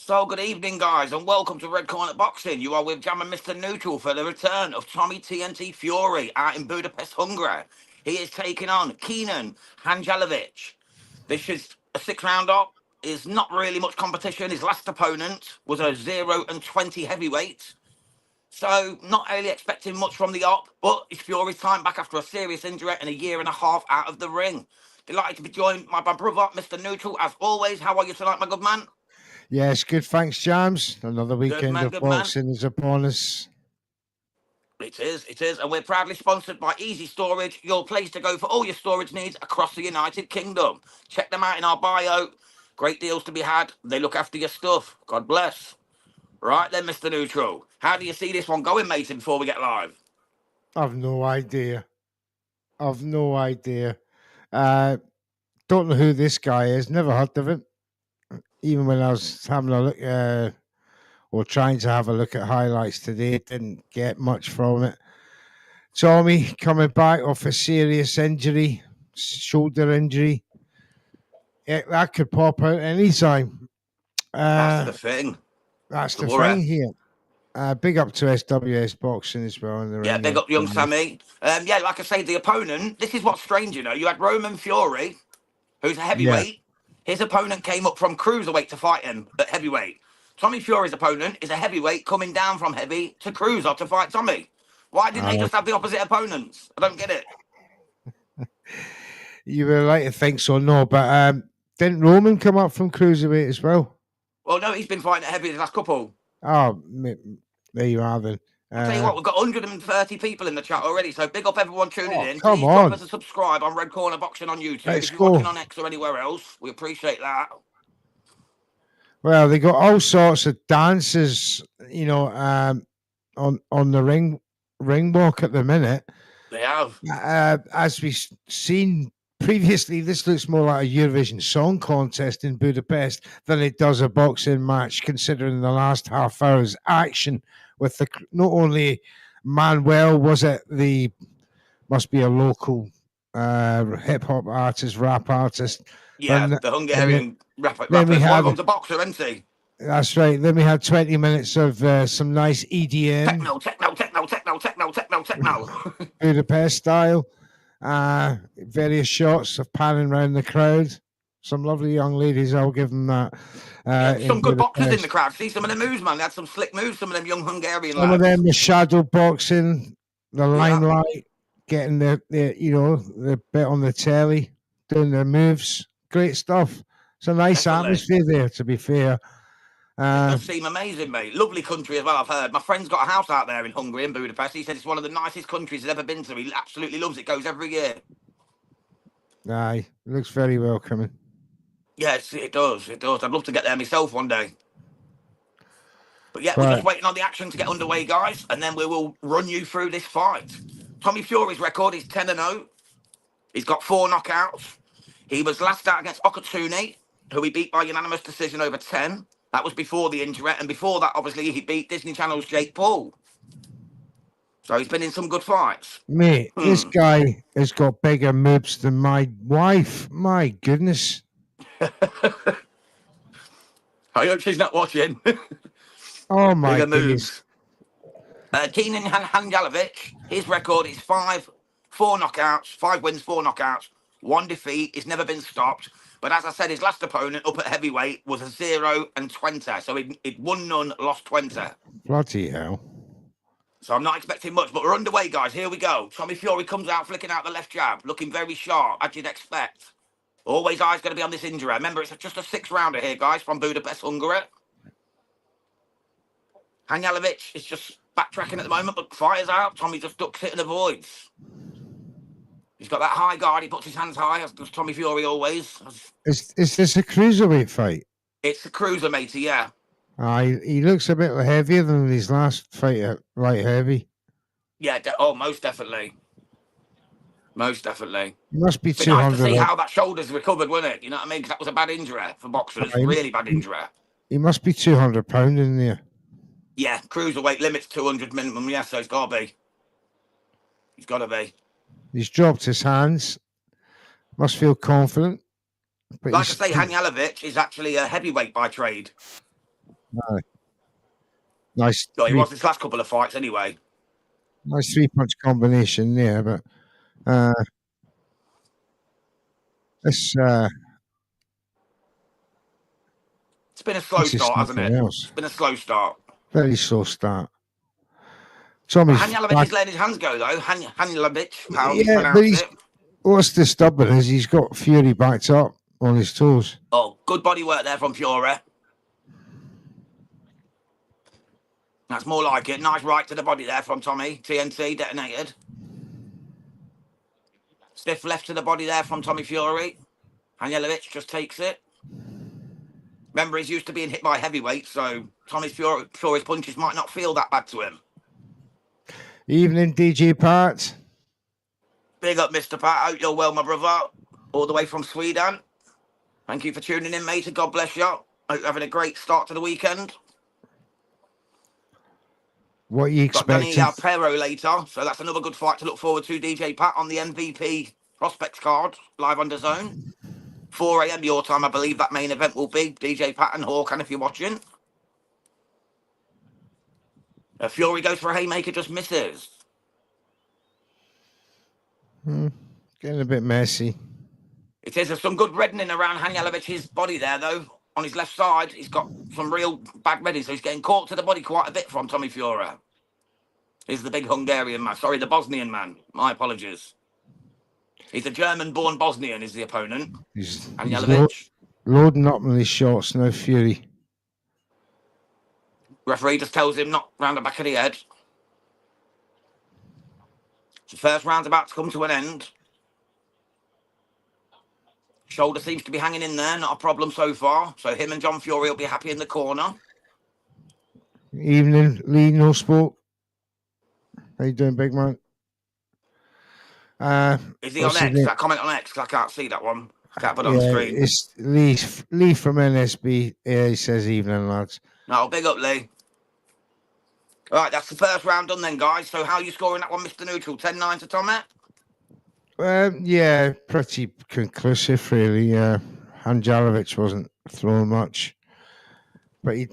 So good evening, guys, and welcome to Red Corner Boxing. You are with Jam and Mr. Neutral for the return of Tommy TNT Fury out in Budapest, Hungary. He is taking on Kenan Hanjalic. This is a 6-rounder. Is not really much competition. His last opponent was a 0-20 heavyweight. So not really expecting much from the op, but it's Fury's time back after a serious injury and a year and a half out of the ring. Delighted to be joined by my brother, Mr. Neutral, as always. How are you tonight, my good man? Yes, good. Thanks, Jams. Another weekend of Good boxing is upon us. It is. And we're proudly sponsored by Easy Storage, your place to go for all your storage needs across the United Kingdom. Check them out in our bio. Great deals to be had. They look after your stuff. God bless. Right then, Mr. Neutral. How do you see this one going, matey, before we get live? I've no idea. Don't know who this guy is. Never heard of him. Even when I was having a look, or trying to have a look at highlights today, didn't get much from it. Tommy coming back off a serious injury, shoulder injury. Yeah, that could pop out anytime. That's the thing. That's the thing here. Big up to SWS Boxing as well. In the ring big up young Sammy. Like I say, the opponent, this is what's strange, you know. You had Roman Fury, who's a heavyweight. Yeah. His opponent came up from cruiserweight to fight him at heavyweight. Tommy Fury's opponent is a heavyweight coming down from heavy to cruiser to fight Tommy. Why didn't they just have the opposite opponents? I don't get it. You would like to think so, no, but didn't Roman come up from cruiserweight as well? Well, no, he's been fighting at heavy the last couple. Oh, there you are then. I'll tell you what, we've got 130 people in the chat already, so big up everyone tuning in. Come Please on. drop us a subscribe on Red Corner Boxing on YouTube. Let's if you're go. watching on X or anywhere else, we appreciate that. Well, they got all sorts of dances, you know, on the ring walk at the minute. They have. As we've seen previously, this looks more like a Eurovision Song Contest in Budapest than it does a boxing match, considering the last half hour's action with the not only Manuel, must be a local hip hop artist, rap artist. Yeah, the Hungarian rapper. One of them's a boxer, isn't he? That's right. Then we had 20 minutes of some nice EDM. Techno. Budapest style. Various shots of panning around the crowd. Some lovely young ladies, I'll give them that. Some good boxers in the crowd. See some of the moves, man. They had some slick moves, some of them young Hungarian lads. Some of them, the shadow boxing, the limelight, getting the bit on the telly, doing their moves. Great stuff. It's a nice atmosphere there, to be fair. It does seem amazing, mate. Lovely country as well, I've heard. My friend's got a house out there in Hungary, in Budapest. He said it's one of the nicest countries he's ever been to. He absolutely loves it. Goes every year. Aye, it looks very welcoming. Yes, it does. I'd love to get there myself one day. But yeah, we're just waiting on the action to get underway, guys, and then we will run you through this fight. Tommy Fury's record is 10-0. He's got 4 knockouts. He was last out against Okatsuni, who he beat by unanimous decision over 10. That was before the injury, and before that, obviously, he beat Disney Channel's Jake Paul. So he's been in some good fights. Mate, this guy has got bigger moves than my wife. My goodness. I hope she's not watching. Oh, my goodness. Kenan Hanjalic, his record is 5 knockouts, 5 wins, 4 knockouts, 1 defeat. He's never been stopped. But as I said, his last opponent up at heavyweight was a 0-20. So he'd won none, lost 20. Bloody hell. So I'm not expecting much, but we're underway, guys. Here we go. Tommy Fury comes out, flicking out the left jab, looking very sharp, as you'd expect. Always eyes going to be on this injury. Remember, it's just a 6-rounder here, guys, from Budapest, Hungary. Hanjalic is just backtracking at the moment, but fires out. Tommy just ducks it and avoids. He's got that high guard. He puts his hands high, as does Tommy Fury always. Is this a cruiserweight fight? It's a cruiser, matey, yeah. He looks a bit heavier than his last fight at light heavy. Yeah, most definitely. Most definitely. He must be 200. Nice to see how that shoulder's recovered, wasn't it? You know what I mean? Because that was a bad injury for boxers. Really bad injury. He must be 200 pounds in there. Yeah, cruiserweight limit's 200 minimum. Yeah, so it's got to be. He's got to be. He's dropped his hands. Must feel confident. But like I say, Hanjalic is actually a heavyweight by trade. Nice Oh, he was his last couple of fights anyway. nice 3-punch combination there, but this It's been a slow this is start, hasn't something it? else. It's been a slow start. Very slow start. But Tommy's Hanjalic back. is letting his hands go, though. Hanjalic, however you Yeah, but pronounce it. what's the stubborn is he's got Fury backed up on his toes. Oh, good body work there from Fury. That's more like it. Nice right to the body there from Tommy. TNT detonated. Stiff left to the body there from Tommy Fury. Hanjalic just takes it. Remember, he's used to being hit by heavyweights, so Tommy Fury's punches might not feel that bad to him. Evening, DJ Pat. Big up, Mr. Pat. Hope you're well, my brother. All the way from Sweden. Thank you for tuning in, mate. God bless you. Hope you're having a great start to the weekend. What are you Got Danny expecting? Pero later, so that's another good fight to look forward to. DJ Pat on the MVP prospects card, live on the zone. 4 a.m. your time, I believe that main event will be. DJ Pat and Hawkan, if you're watching. Fury goes for a haymaker, just misses. Getting a bit messy. It is. There's some good reddening around Hanjalic's body there, though. On his left side, he's got some real bad redding, so he's getting caught to the body quite a bit from Tommy Fury. He's the big Hungarian man. Sorry, the Bosnian man. My apologies. He's a German-born Bosnian, is the opponent. He's Hanjalic. loading up on his shots now, Fury. Referee just tells him not round the back of the head. The first round's about to come to an end. Shoulder seems to be hanging in there. Not a problem so far. So him and John Fury will be happy in the corner. Evening, Lee, no spoke. How you doing, big man? Is he on X? Is that comment on X? I can't see that one. I can't put it on the screen. It's Lee from NSB. Yeah, he says evening, lads. No, big up, Lee. All right, that's the first round done then, guys. So how are you scoring that one, Mr. Neutral? 10-9 to Tommy? Yeah, pretty conclusive, really. Hanjalic wasn't throwing much. But, he,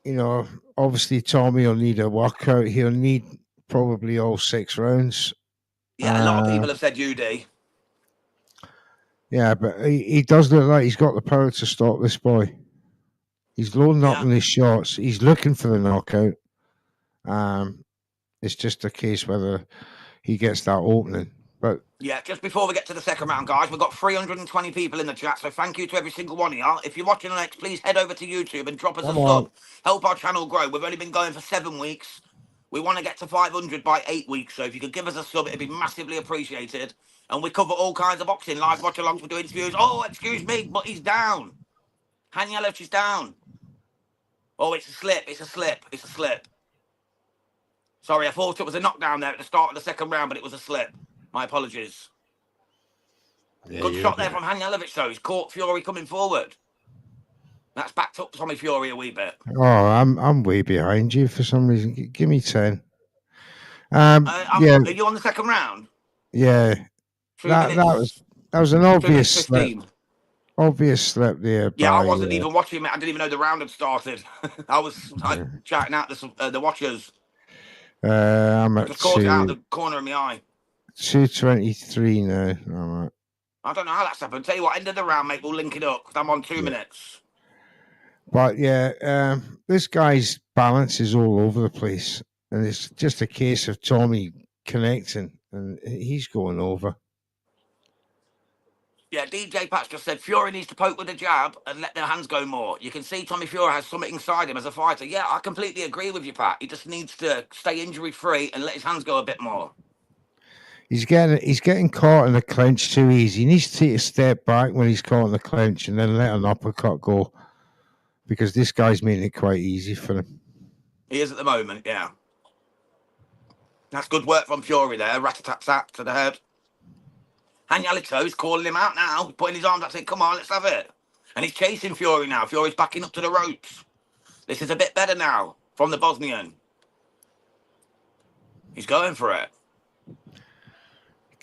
you know, obviously Tommy will need a workout. He'll need probably all 6 rounds. Yeah, a lot of people have said UD. Yeah, but he does look like he's got the power to stop this boy. He's loading up on his shots. He's looking for the knockout. It's just a case whether he gets that opening. But yeah, just before we get to the second round, guys, we've got 320 people in the chat, so thank you to every single one of y'all. If you're watching on X, please head over to YouTube and drop us a sub. Help our channel grow. We've only been going for 7 weeks. We want to get to 500 by 8 weeks, so if you could give us a sub, it'd be massively appreciated. And we cover all kinds of boxing, live watch-alongs, we do interviews. Oh, excuse me, but he's down. Hanjalic is down. Oh, it's a slip, it's a slip, it's a slip. Sorry, I thought it was a knockdown there at the start of the second round, but it was a slip. My apologies. Yeah, good shot there from Hanjalic, though. He's caught Fury coming forward. That's backed up Tommy Fury a wee bit. Oh, I'm way behind you for some reason. Give me 10. Yeah. Are you on the second round? Yeah. That was an obvious slip. Obvious slip there. Yeah, I wasn't even watching it. I didn't even know the round had started. I was chatting out the watchers. I'm at just caught it out of the corner of my eye. 2:23 now. I don't know how that's happened. Tell you what, end of the round, mate. We'll link it up because I'm on 2 minutes. But yeah, this guy's balance is all over the place, and it's just a case of Tommy connecting, and he's going over. Yeah, DJ Patch just said Fury needs to poke with a jab and let their hands go more. You can see Tommy Fury has something inside him as a fighter. Yeah, I completely agree with you, Pat. He just needs to stay injury-free and let his hands go a bit more. He's getting caught in the clinch too easy. He needs to take a step back when he's caught in the clinch and then let an uppercut go, because this guy's making it quite easy for him. He is at the moment, yeah. That's good work from Fury there. Rat-a-tat-tat to the head. Hanjalic, though, is calling him out now. He's putting his arms up, saying, come on, let's have it. And he's chasing Fury now. Fury's backing up to the ropes. This is a bit better now from the Bosnian. He's going for it.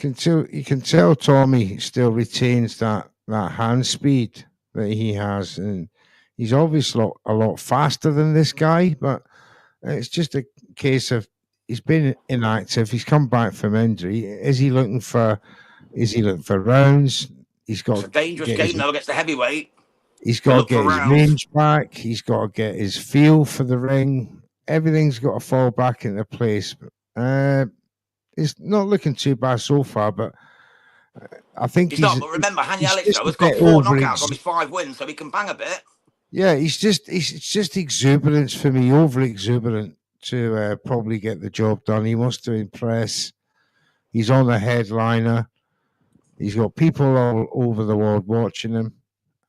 You can tell Tommy still retains that hand speed that he has, and He's obviously a lot faster than this guy, but it's just a case of he's been inactive. He's come back from injury. Is he looking for rounds? He's got It's a dangerous game though against the heavyweight. He's So got to look for get his rounds. range back. He's got to get his feel for the ring. Everything's got to fall back into place. It's not looking too bad so far, but I think He's not. But remember, Hanjalic though has got 4 knockouts on his 5 wins, so he can bang a bit. Yeah, it's just exuberance for me, over exuberant to probably get the job done. He wants to impress. He's on the headliner. He's got people all over the world watching him.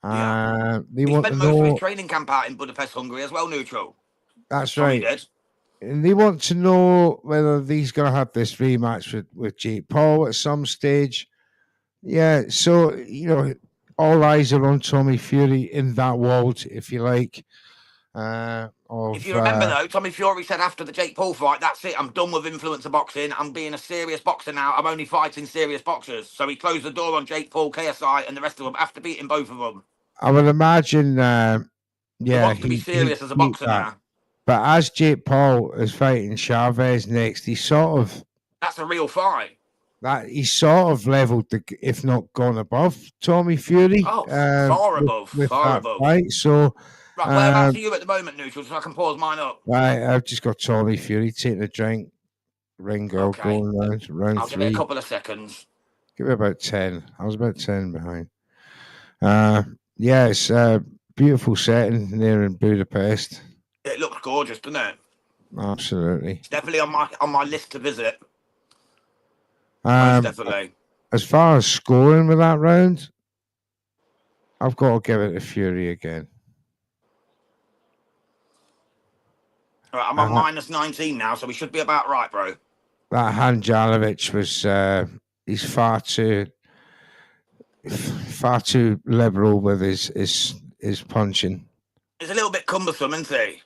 They want spent to most of his know. training camp out in Budapest, Hungary as well, Neutral. That's Tommy right. did. And they want to know whether he's going to have this rematch with Jake Paul at some stage. Yeah, so, all eyes are on Tommy Fury in that world, if you like. If you remember, though, Tommy Fury said after the Jake Paul fight, that's it, I'm done with influencer boxing. I'm being a serious boxer now. I'm only fighting serious boxers. So he closed the door on Jake Paul, KSI, and the rest of them after beating both of them. I would imagine, He wants to be serious as a boxer now. But as Jake Paul is fighting Chavez next, he's sort of... That's a real fight. He's sort of leveled, if not gone above, Tommy Fury. Oh, far above. Far above. Fight. So... Right, whereabouts are you at the moment, Neutral, so I can pause mine up? Right, I've just got Tommy Fury taking a drink. Ring girl going round I'll 3. give it a couple of seconds. Give it about 10. I was about 10 behind. It's a beautiful setting there in Budapest. It looks gorgeous, doesn't it? Absolutely. It's definitely on my list to visit. Most definitely. As far as scoring with that round, I've got to give it to Fury again. All right, I'm on minus 19 now, so we should be about right, bro. That Hanjalic was he's far too liberal with his punching. It's a little bit cumbersome, isn't he?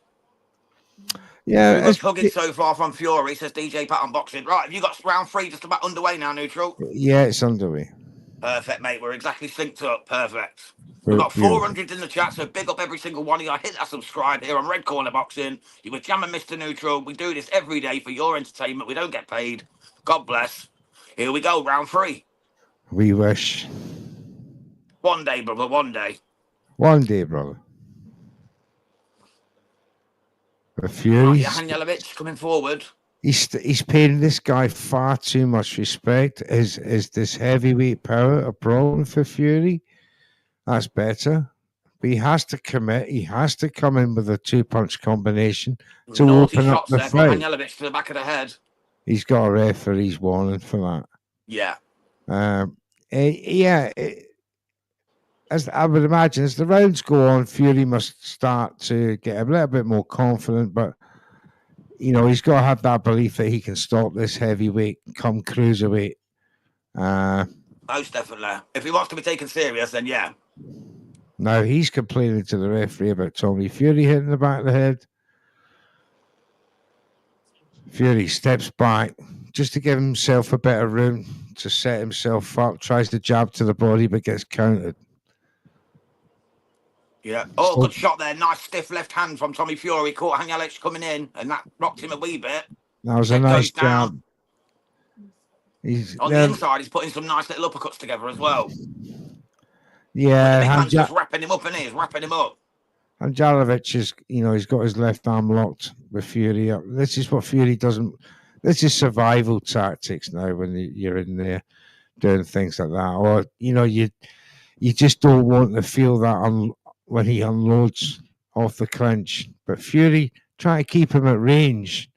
Yeah, it's hugging so far from Fury, says DJ Pat on Boxing. Right, have you got round 3 just about underway now, Neutral? Yeah, it's underway. Perfect, mate. We're exactly synced up. Perfect. We've got 400 in the chat, so big up every single one of you. Hit that subscribe here on Red Corner Boxing. You were jamming Mr. Neutral. We do this every day for your entertainment. We don't get paid. God bless. Here we go, round 3. We wish. One day, brother, one day. One day, brother. The Fury. Hanjalic coming forward. He's paying this guy far too much respect. Is this heavyweight power a problem for Fury? That's better. But he has to commit. He has to come in with a 2-punch combination to open up the fight. Hanjalic to the back of the head. He's got a referee's warning for that. Yeah. As I would imagine, as the rounds go on, Fury must start to get a little bit more confident, but he's got to have that belief that he can stop this heavyweight come cruiserweight. Most definitely. If he wants to be taken serious, then yeah. Now he's complaining to the referee about Tommy Fury hitting the back of the head. Fury steps back just to give himself a bit of room to set himself up, tries to jab to the body, but gets countered. Yeah. Oh, good shot there. Nice stiff left hand from Tommy Fury. Caught Hanjalic coming in, and that rocked him a wee bit. That was a nice jab. On the inside, he's putting some nice little uppercuts together as well. Yeah. Hanjalic wrapping him up, and he's wrapping him up. Hanjalic is, he's got his left arm locked with Fury up. This is what Fury doesn't. This is survival tactics now when you're in there doing things like that, or you just don't want to feel that when he unloads off the clinch. But Fury trying to keep him at range,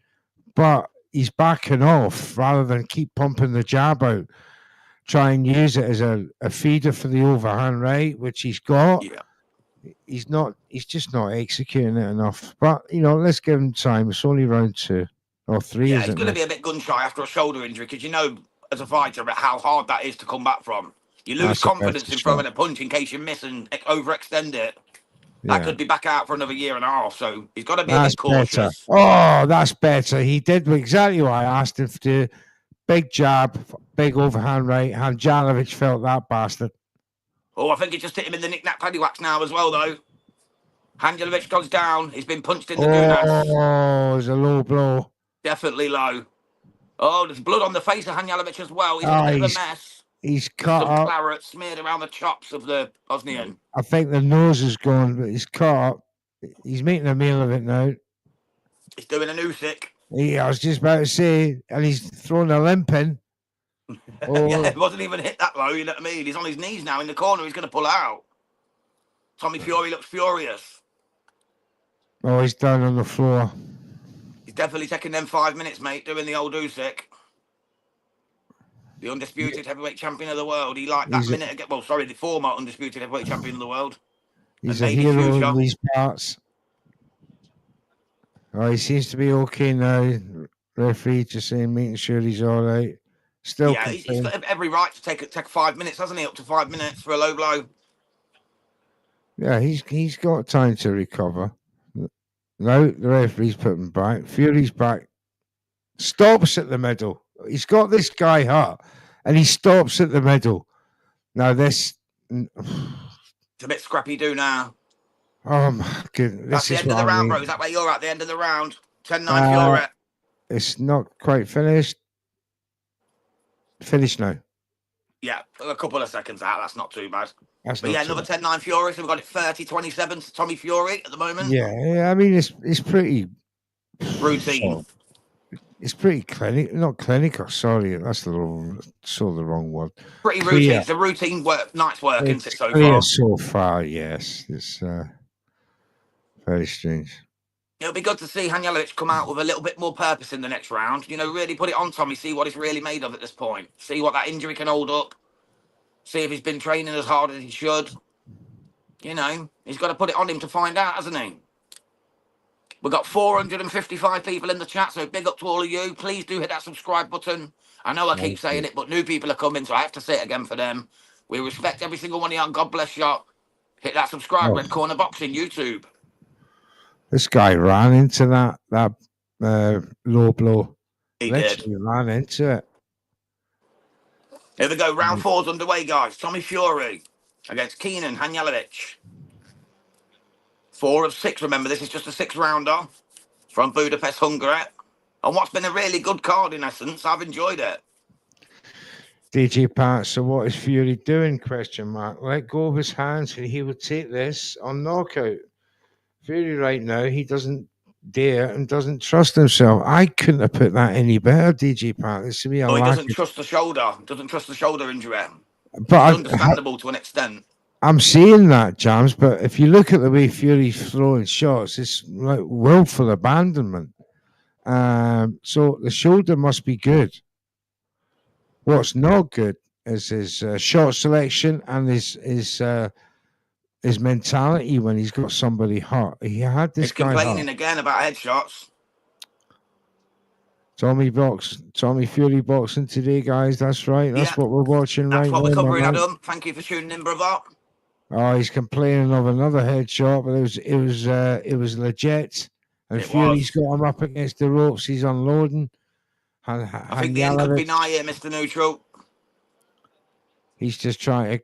but he's backing off rather than keep pumping the jab out. Try and use it as a feeder for the overhand right, which he's got. Yeah. He's just not executing it enough. But let's give him time. It's only round 2 or 3. Yeah, he's going to be a bit gun shy after a shoulder injury because as a fighter how hard that is to come back from. You lose confidence in throwing a punch in case you miss and overextend it. Yeah. That could be back out for another year and a half, so he's got to be a bit cautious. Better. Oh, that's better. He did exactly what I asked him to do. Big jab, big overhand right. Hanjalic felt that bastard. Oh, I think he just hit him in the knick-knack paddywhacks now as well, though. Hanjalic goes down. He's been punched in the nunas. Oh, it's a low blow. Definitely low. Oh, there's blood on the face of Hanjalic as well. He's in a bit of a mess. He's There's cut some up. claret smeared around the chops of the Bosnian. I think the nose is gone, but he's cut up. He's making a meal of it now. He's doing an Usyk. I was just about to say, and he's throwing a limp in. Oh. Yeah, it wasn't even hit that low, you know what I mean? He's on his knees now in the corner. He's going to pull out. Tommy Fury looks furious. Oh, he's down on the floor. He's definitely taking them 5 minutes, mate, doing the old Usyk. The undisputed heavyweight champion of the world. He liked that minute ago. Well, sorry, the former undisputed heavyweight champion of the world. He's a hero in these parts. Oh, he seems to be okay now. Referee just saying, making sure he's all right. Still, yeah, he's got every right to take 5 minutes, hasn't he? Up to 5 minutes for a low blow. Yeah, he's got time to recover. Now the referee's putting back. Fury's back. Stops at the middle. He's got this guy hurt, and he stops at the middle. Now this, it's a bit scrappy do now. Oh my goodness! That's the end of the round, bro. Is that where you're at? The end of the round. 10-9 Fury. It's not quite finished. Finished now. Yeah, a couple of seconds out. That's not too bad. But yeah, another 10-9 Fury. So we've got it 30-27 to Tommy Fury at the moment. Yeah. I mean, it's pretty routine. It's pretty not clinical. Sorry, that's the wrong word. Pretty routine. It's a routine work, night's work, isn't it? So far. So far, yes. It's very strange. It'll be good to see Hanjalic come out with a little bit more purpose in the next round. You know, really put it on Tommy, see what he's really made of at this point. See what that injury can hold up. See if he's been training as hard as he should. You know, he's got to put it on him to find out, hasn't he? We've got 455 people in the chat, so big up to all of you. Please do hit that subscribe button. I know I keep saying it, but new people are coming, so I have to say it again for them. We respect every single one of you, and God bless you. Hit that subscribe, Red Corner Boxing, YouTube. This guy ran into that low blow. He did. Ran into it. Here we go. Round 4's underway, guys. Tommy Fury against Kenan Hanjalic. 4 of 6. Remember, this is just a 6-rounder from Budapest, Hungary. And what's been a really good card, in essence. I've enjoyed it. DJ Pat, so what is Fury doing? Question mark. Let go of his hands and he would take this on knockout. Fury right now, he doesn't dare and doesn't trust himself. I couldn't have put that any better, DJ Pat. This would be he doesn't trust the shoulder. Doesn't trust the shoulder injury. But it's understandable to an extent. I'm seeing that, James, but if you look at the way Fury's throwing shots, it's like willful abandonment. So the shoulder must be good. What's not good is his shot selection and his mentality when he's got somebody hurt. He had this guy complaining again about headshots. Tommy Fury boxing today, guys. That's right. That's what we're watching right now. That's what we're covering, Adam. Thank you for tuning in, brother. Oh, he's complaining of another headshot, but it was legit. And Fury's got him up against the ropes. He's unloading. I think the end could be nigh here, Mr. Neutral. He's just trying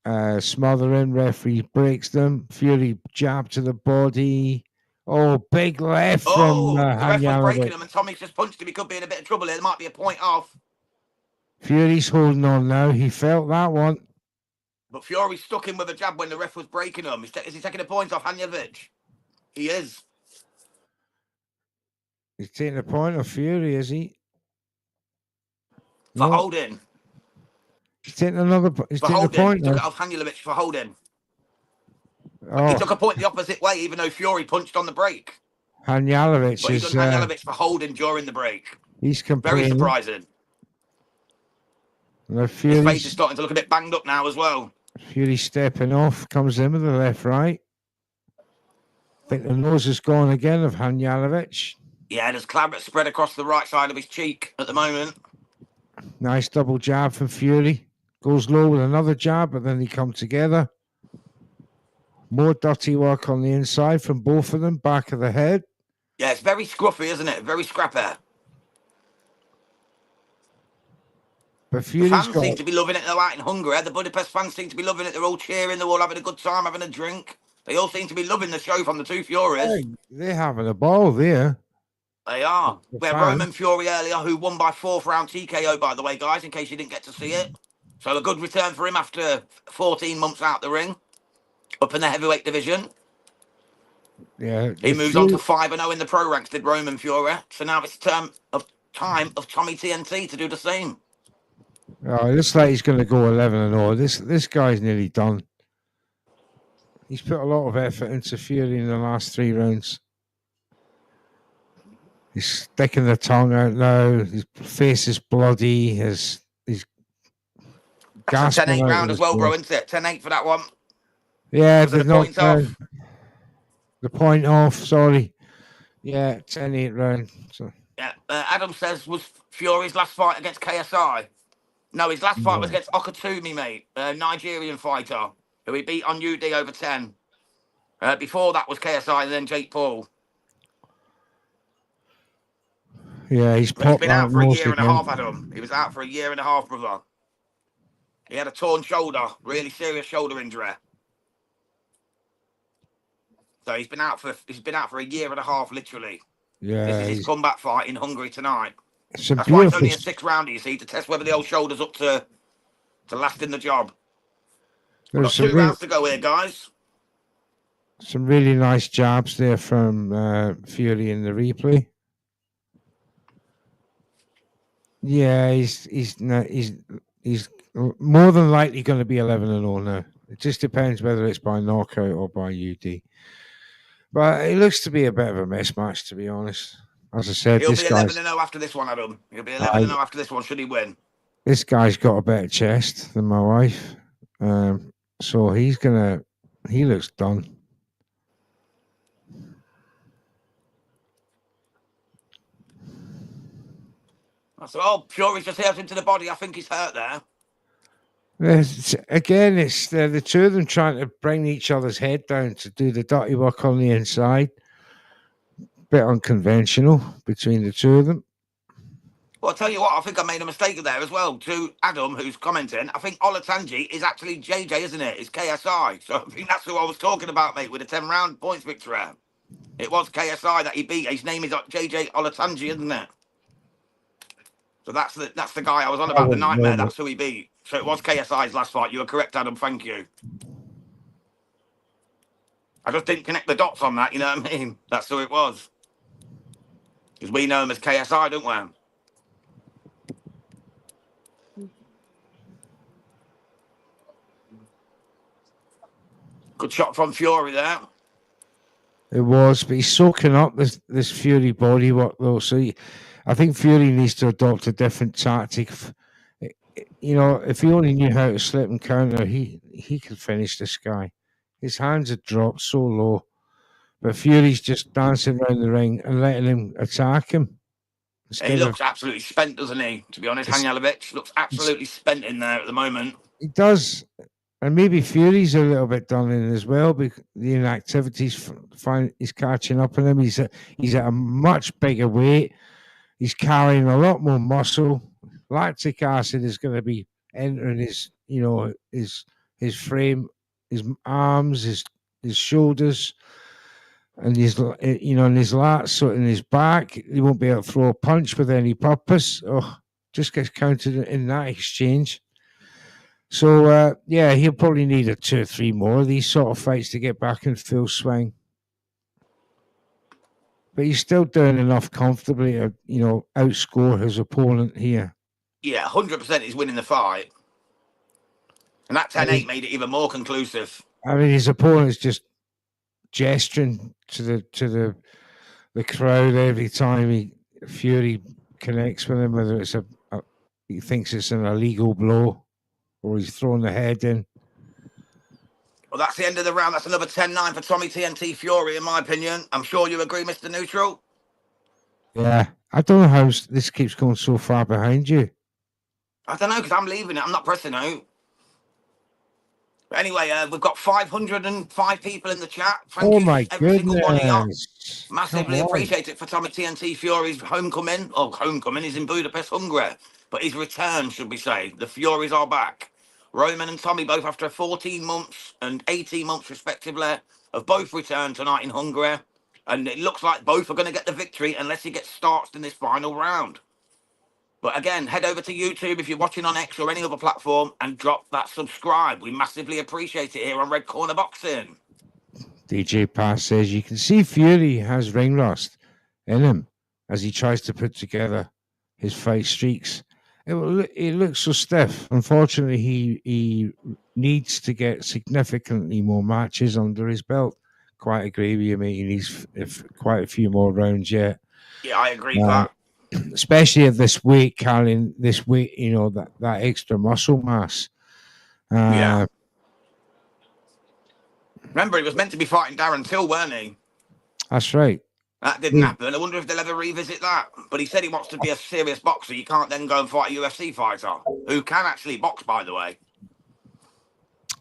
to smother him. Referee breaks them. Fury jab to the body. Oh, big left from the ref was breaking him, and Tommy's just punched him. He could be in a bit of trouble here. There might be a point off. Fury's holding on now. He felt that one. But Fury stuck him with a jab when the ref was breaking him. Is he taking a point off Hanjalic? He is. He's taking a point off Fury, is he? For holding. He's taking another. He's taking a point. He took it off Hanjalic for holding. Oh. He took a point the opposite way, even though Fury punched on the break. Hanjalic but he's done Hanjalic for holding during the break. He's complaining. Very surprising. His face is starting to look a bit banged up now as well. Fury stepping off, comes in with the left right. I think the nose is gone again of Hanjalic. Yeah, there's claret spread across the right side of his cheek at the moment. Nice double jab from Fury. Goes low with another jab, but then they come together. More dirty work on the inside from both of them, back of the head. Yeah, it's very scruffy, isn't it? Very scrappy. But Fury's the fans seem to be loving it though out in Hungary. The Budapest fans seem to be loving it. They're all cheering. They're all having a good time, having a drink. They all seem to be loving the show from the two Furies. They're having a ball there. They are. The We had fans. Roman Fury earlier, who won by 4th round TKO, by the way, guys, in case you didn't get to see it. So a good return for him after 14 months out the ring, up in the heavyweight division. Yeah, He moves on to 5-0 in the pro ranks, did Roman Fury. So now it's time of Tommy TNT to do the same. Oh, it looks like he's going to go 11-0. This guy's nearly done. He's put a lot of effort into Fury in the last 3 rounds. He's sticking the tongue out now. His face is bloody. He's That's a gasping 10-8 out round of as his well, bro, breath. isn't it? 10-8 for that one. Yeah, Was it the the point off? The point off, sorry. Yeah, 10-8 round. So. Yeah, Adam says, was Fury's last fight against KSI? No, his last fight was against Okatumi, mate, a Nigerian fighter, who he beat on UD over 10. Before that was KSI and then Jake Paul. Yeah, he's been out for a year and a half, again. Adam. He was out for a year and a half, brother. He had a torn shoulder, really serious shoulder injury. So he's been out for a year and a half, literally. Yeah, this is his comeback fight in Hungary tonight. That's why it's only a 6-rounder, you see, to test whether the old shoulder's up to last in the job. We've got 2 rounds to go here, guys. Some really nice jabs there from Fury in the replay. Yeah, he's more than likely going to be 11-0 now. It just depends whether it's by knockout or by UD. But it looks to be a bit of a mismatch, to be honest. As I said, he'll be 11-0 after this one, Adam. He'll be 11-0 after this one, should he win. This guy's got a better chest than my wife. So he looks done. So, Fury's just hurt into the body. I think he's hurt there. Again, it's the two of them trying to bring each other's head down to do the dirty work on the inside. Bit unconventional between the two of them. Well, I'll tell you what, I think I made a mistake there as well. To Adam, who's commenting, I think Olatunji is actually JJ, isn't it? It's KSI. So I think that's who I was talking about, mate, with a 10-round points victory. It was KSI that he beat. His name is JJ Olatunji, isn't it? So that's the guy I was on about, the Nightmare. That's who he beat. So it was KSI's last fight. You were correct, Adam. Thank you. I just didn't connect the dots on that, you know what I mean? That's who it was. Because we know him as KSI, don't we? Good shot from Fury there. It was, but he's soaking up this Fury bodywork, though. So I think Fury needs to adopt a different tactic. You know, if he only knew how to slip and counter, he could finish this guy. His hands had dropped so low. But Fury's just dancing around the ring and letting him attack him. He looks absolutely spent, doesn't he? To be honest, Hanjalic looks absolutely spent in there at the moment. He does. And maybe Fury's a little bit done in as well, because the inactivity's he's catching up on him. He's at a much bigger weight. He's carrying a lot more muscle. Lactic acid is going to be entering his frame, his arms, his shoulders, and his and his lats, so in his back. He won't be able to throw a punch with any purpose. Oh, just gets counted in that exchange. So he'll probably need 2 or 3 more of these sort of fights to get back in full swing. But he's still doing enough comfortably to, outscore his opponent here. Yeah, 100% he's winning the fight. And that 10-8 made it even more conclusive. I mean, his opponent's just gesturing to the crowd every time Fury connects with him, whether it's he thinks it's an illegal blow or he's throwing the head in. Well, that's the end of the round. That's another 10-9 for Tommy TNT Fury, in my opinion. I'm sure you agree, Mr. Neutral. Yeah, I don't know how this keeps going so far behind you. I don't know, because I'm leaving it. I'm not pressing out. But anyway, we've got 505 people in the chat. Thank you, my every single one of you. goodness. Massively appreciate it for Tommy TNT Fury's homecoming. Oh, homecoming. He's in Budapest, Hungary. But his return, should we say. The Furies are back. Roman and Tommy both after 14 months and 18 months, respectively. have both returned tonight in Hungary, and it looks like both are going to get the victory unless he gets starched in this final round. But again, head over to YouTube if you're watching on X or any other platform and drop that subscribe. We massively appreciate it here on Red Corner Boxing. DJ Pass says you can see Fury has ring rust in him as he tries to put together his fight streaks. It looks so stiff. Unfortunately, he needs to get significantly more matches under his belt. Quite agree with you, mate. He needs quite a few more rounds yet. Yeah, I agree with that. Especially at this weight, carrying this weight, you know, that extra muscle mass. Yeah. Remember, he was meant to be fighting Darren Till, weren't he? That's right. That didn't happen. I wonder if they'll ever revisit that. But he said he wants to be a serious boxer. You can't then go and fight a UFC fighter who can actually box, by the way.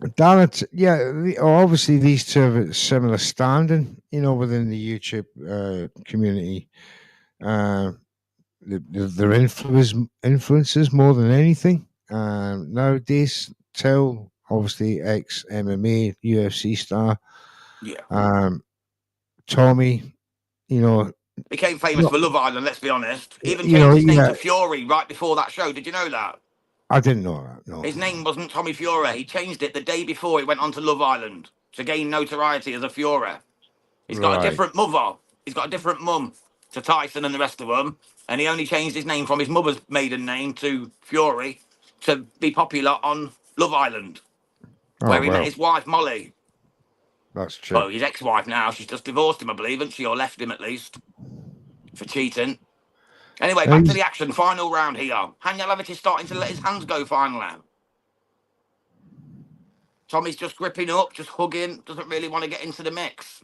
Darren, yeah, obviously these two have a similar standing, you know, within the YouTube community. Their influences more than anything. Nowadays, Till, obviously ex-MMA, UFC star. Yeah. Tommy, you know, became famous for Love Island, let's be honest. Even changed his name to Fury right before that show. Did you know that? I didn't know that, no. His name wasn't Tommy Fury. He changed it the day before he went on to Love Island to gain notoriety as a Fury. He's got a different mother. He's got a different mum to Tyson and the rest of them. And he only changed his name from his mother's maiden name to Fury to be popular on Love Island, where he met his wife, Molly. That's true. Well, his ex-wife now. She's just divorced him, I believe, and she or left him at least for cheating. Anyway, back to the action. Final round here. Hanjalic is starting to let his hands go finally. Tommy's just gripping up, just hugging. Doesn't really want to get into the mix.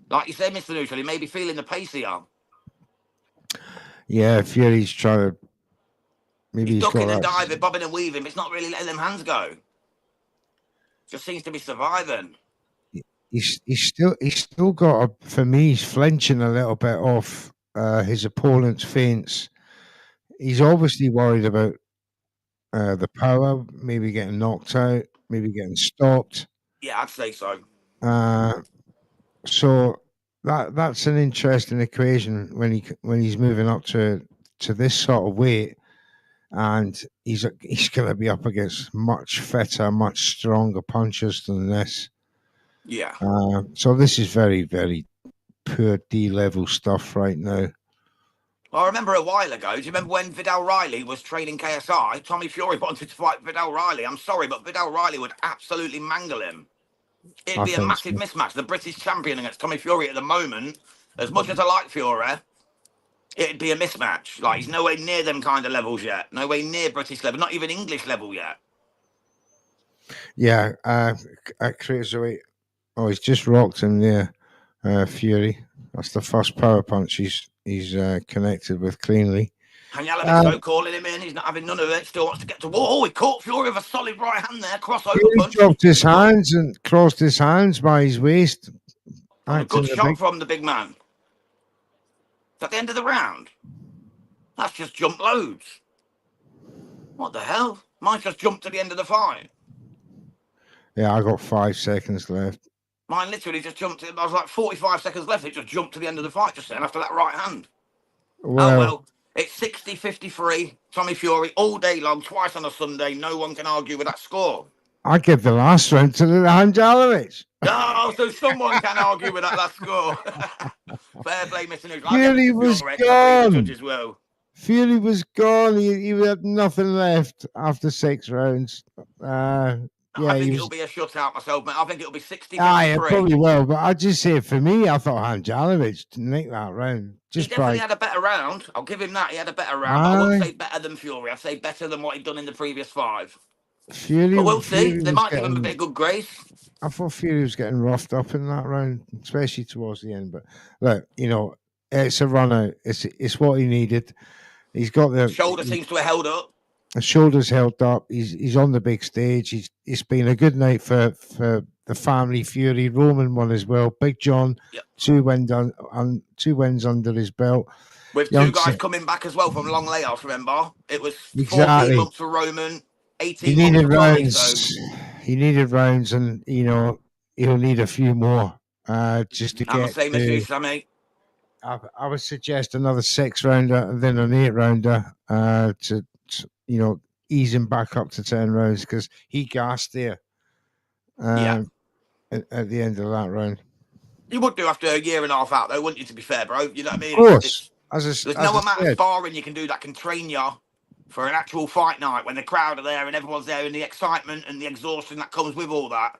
Like you said, Mr. Neutral, he may be feeling the pace here. Yeah, Fury's trying to... Maybe he's ducking and diving, bobbing and weaving. But it's not really letting them hands go. Just seems to be surviving. He's still got for me, he's flinching a little bit off his opponent's feints. He's obviously worried about the power, maybe getting knocked out, maybe getting stopped. Yeah, I'd say so. So that's an interesting equation when he's moving up to this sort of weight, and he's going to be up against much fitter, much stronger punchers than this. Yeah. So this is very, very poor D-level stuff right now. Well, I remember a while ago, do you remember when Vidal Riley was training KSI? Tommy Fury wanted to fight Vidal Riley. I'm sorry, but Vidal Riley would absolutely mangle him. It'd be a massive mismatch. The British champion against Tommy Fury at the moment, as much as I like Fury, it'd be a mismatch. Like, he's nowhere near them kind of levels yet. Nowhere near British level, not even English level yet. Yeah, at cruiserweight. Oh, he's just rocked him there, Fury. That's the first power punch he's connected with cleanly. Hanjalic calling him in. He's not having none of it. Still wants to get to war. Oh, he caught Fury with a solid right hand there. Crossover punch. He dropped his hands and crossed his hands by his waist. A good shot from the big man. Is that the end of the round? That's just jumped loads. What the hell? Mine just jumped to the end of the fight. Yeah, I got 5 seconds left. Mine literally just jumped. I was like 45 seconds left. It just jumped to the end of the fight just then after that right hand. Well, it's 60-53. Tommy Fury all day long, twice on a Sunday. No one can argue with that score. I give the last round to Hanjalic. Oh, so someone can argue with that last score. Fair play, Mr. News. Fury was gone. Fury was gone. He had nothing left after 6 rounds. I think it'll be a shutout myself, mate. I think it'll be 60-53. It probably will, but I'd just say for me, I thought Hanjalic nicked that round. He definitely had a better round. I'll give him that. He had a better round. I wouldn't say better than Fury. I'd say better than what he'd done in the previous 5. Fury, but we'll see. They might give him a bit of good grace. I thought Fury was getting roughed up in that round, especially towards the end. But look, you know, it's a run out. It's what he needed. He's got the shoulder seems to have held up. The shoulder's held up. He's on the big stage. It's been a good night for the family. Fury. Roman won as well. Big John, 2 wins under his belt. With 2 guys coming back as well from long layoffs. Remember, it was 14 months for Roman, 18 months for rounds. He needed rounds, and you know he'll need a few more just to I'm the get same as to. you, Sammy. I would suggest another 6-rounder and then an 8-rounder to ease him back up to 10 rounds because he gassed there Yeah. at the end of that round. You would do after a year and a half out, though, wouldn't you, to be fair, bro? You know what I mean? Of course. There's no amount of sparring you can do that can train you for an actual fight night when the crowd are there and everyone's there and the excitement and the exhaustion that comes with all that.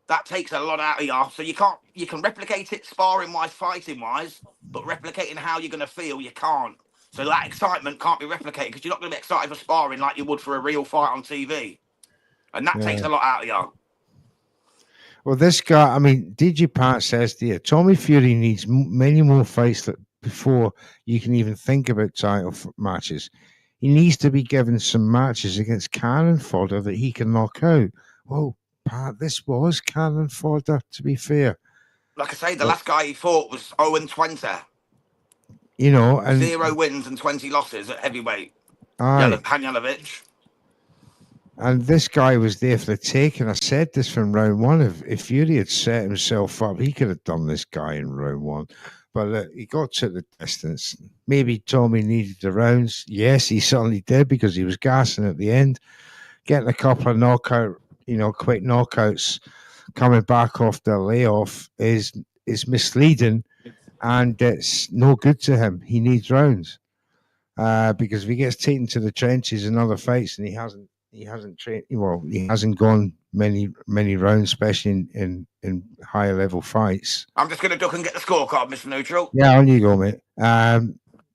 That takes a lot out of you. So you can replicate it sparring-wise, fighting-wise, but replicating how you're going to feel, you can't. So that excitement can't be replicated because you're not going to be excited for sparring like you would for a real fight on TV. And that takes a lot out of you. Well, this guy, I mean, DJ Pat says here, Tommy Fury needs many more fights before you can even think about title matches. He needs to be given some matches against Cannon Fodder that he can knock out. Well, Pat, this was Cannon Fodder, to be fair. Like I say, the last guy he fought was 0-20. You know, and 0 wins and 20 losses at heavyweight. Hanjalic. And this guy was there for the taking. I said this from round one. If Fury had set himself up, he could have done this guy in round one. But he got to the distance. Maybe Tommy needed the rounds. Yes, he certainly did because he was gassing at the end. Getting a couple of quick knockouts coming back off the layoff is misleading and it's no good to him. He needs rounds because if he gets taken to the trenches in other fights and he hasn't trained. Well, he hasn't gone many rounds, especially in higher level fights. I'm just going to duck and get the scorecard, Mr. Neutral. Yeah, on you go, mate.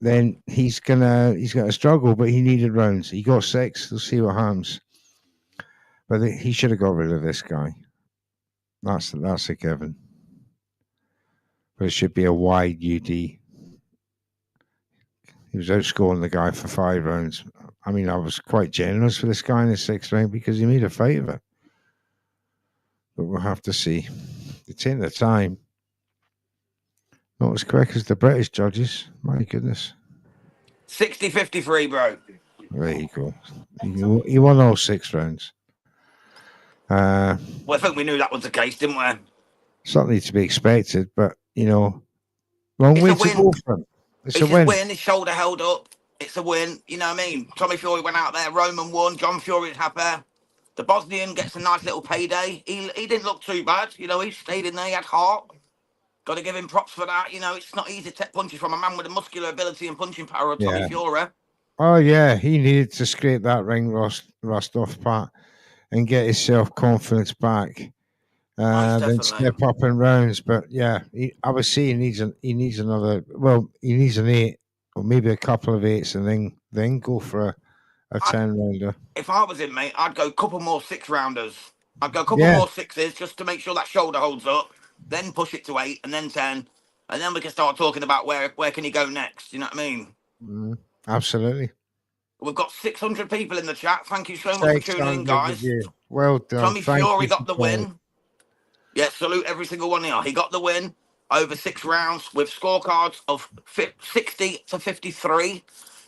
Then he's gonna struggle, but he needed rounds. He got 6. We'll see what happens. But he should have got rid of this guy. That's a given. But it should be a wide UD. He was outscoring the guy for 5 rounds. I mean, I was quite generous for this guy in the 6th round because he made a fight of it. But we'll have to see. It's in the time. Not as quick as the British judges. My goodness. 60-53, bro. There you go. He won all 6 rounds. Well, I think we knew that was the case, didn't we? Something to be expected, but, long way to go for him. It's a win. His shoulder held up. It's a win. You know what I mean? Tommy Fury went out there. Roman won. John Fury's happy. The Bosnian gets a nice little payday. He didn't look too bad. He stayed in there. He had heart. Got to give him props for that. It's not easy to take punches from a man with the muscular ability and punching power of Tommy Fury. Oh, yeah. He needed to scrape that ring rust off, Pat, and get his self-confidence back. Then step up in rounds. But, yeah, I would say he needs another... Well, he needs an 8 or maybe a couple of 8s and then go for a 10-rounder. If I was him, mate, I'd go a couple more 6-rounders. I'd go a couple more 6s just to make sure that shoulder holds up. Then push it to 8 and then 10. And then we can start talking about where can he go next. You know what I mean? Absolutely. We've got 600 people in the chat. Thank you so much for tuning in, guys. Well done. Tommy Fury got the win. Yeah, salute every single one here. He got the win over 6 rounds with scorecards of 60-53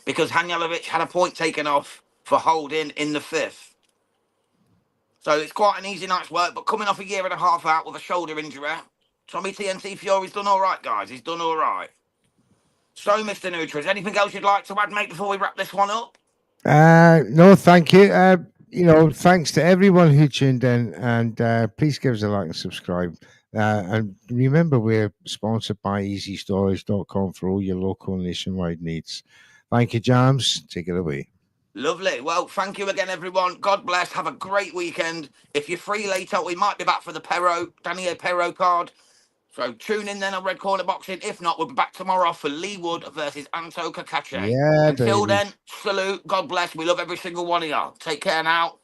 because Hanjalic had a point taken off for holding in the 5th. So it's quite an easy night's work, but coming off a year and a half out with a shoulder injury, Tommy TNT Fury's done all right, guys. He's done all right. So, Mr. Nutra, is anything else you'd like to add, mate, before we wrap this one up? No, thank you. Thanks to everyone who tuned in, and please give us a like and subscribe. And remember, we're sponsored by easystorage.com for all your local and nationwide needs. Thank you, Jams. Take it away. Lovely. Well, thank you again, everyone. God bless. Have a great weekend. If you're free later, we might be back for the Daniel Perro card. So tune in then on Red Corner Boxing. If not, we'll be back tomorrow for Lee Wood versus Anto Kakache. Yeah, Until baby. then, salute. God bless. We love every single one of y'all. Take care now.